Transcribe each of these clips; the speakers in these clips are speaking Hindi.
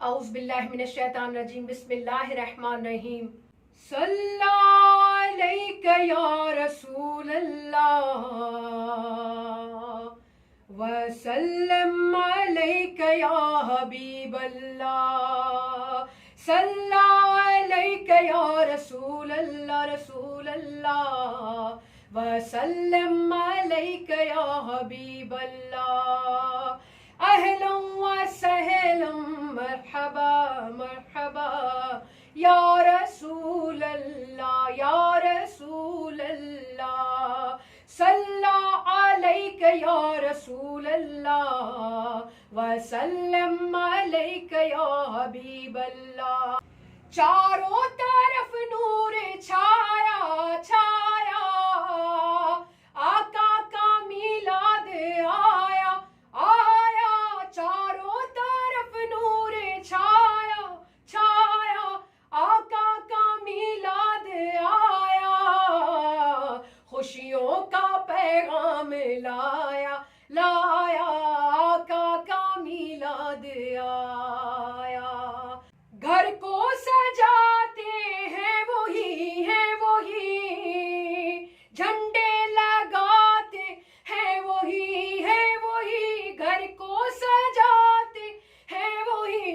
औज़ु बिल्लाहि मिनश शैतानिर रजीम। बिस्मिल्लाहिर रहमानिर रहीम। सल्लल्लाहु अलैका या रसूलल्लाह व सल्लम अलैका या हबीबल्लाह। सल्लल्लाहु अलैका या रसूलल्लाह रसूलल्लाह व सल्लम अलैका या हबीबल्लाह। अहलन व सहलन मरहबा मरहबा या रसूल अल्लाह या रसूल अल्लाह। सल्लल्लाहु अलैका या रसूल अल्लाह व सल्लम अलैका या हबीब अल्लाह। चारों तरफ नूर छाया छाया, आका का मिलाद आया आया। चारों तरफ नूर छाया छाया, आका का मिलाद आया। खुशियों का पैगाम लाया लाया, आका का मिलाद आया। घर को सजाते हैं वही झंडे लगाते हैं वही घर को सजाते हैं वही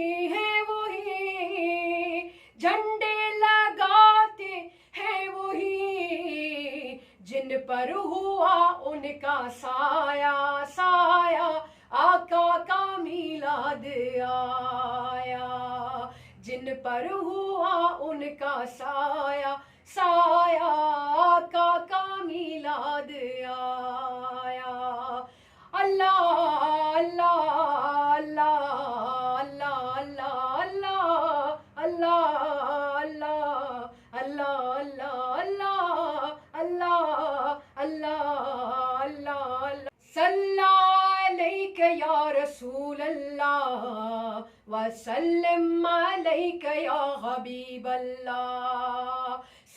झंडे लगाते हैं वही। जिन पर हुआ उनका साया साया, आका का मिलाद आया। जिन पर हुआ उनका साया साया, आका का मिलाद आया। अल्लाह अल्लाह अल्लाह अल्लाह अल्लाह अल्लाह अल्लाह अल्लाह अल्लाह अल्लाह अल्लाह अल्लाह। सल्लल्लाहु अलैका या रसूल अल्लाह व सल्लम अलैका या हबीब अल्लाह।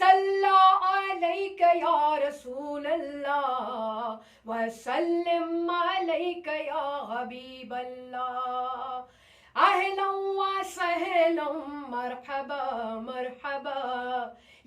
सल्लल्लाहु अलैका या रसूल अल्लाह व सल्लम अलैका या हबीब अल्लाह। अहलन व सहलन मरहबा मरहबा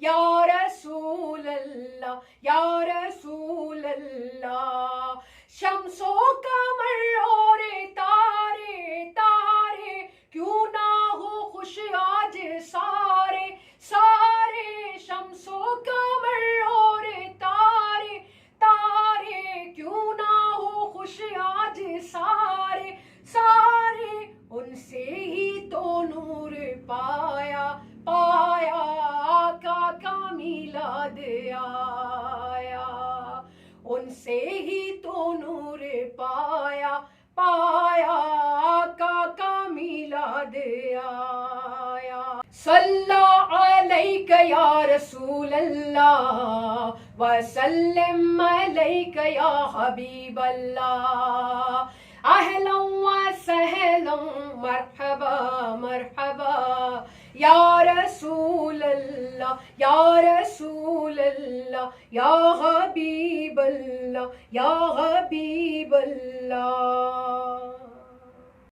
या रसूल अल्लाह या रसूल अल्लाह। शम्सो कमर और तारे तारे, क्यों ना हो खुश आज सारे सारे। शम्सो कमर और तारे तारे, क्यों ना हो खुश आज सारे सारे। उनसे ही तो नूर पाया पाया, आका का मिलाद आया। उनसे ही तो नूर पाया पाया, आका का मिलाद आया। सल्लल्लाहु अलैका या रसूल अल्लाह व सल्लम अलैका या हबीब अल्लाह। अहलन व सहलन मरहबा मरहबा या रसूल अल्लाह या रसूल अल्लाह या हबीब अल्लाह या हबीब अल्लाह।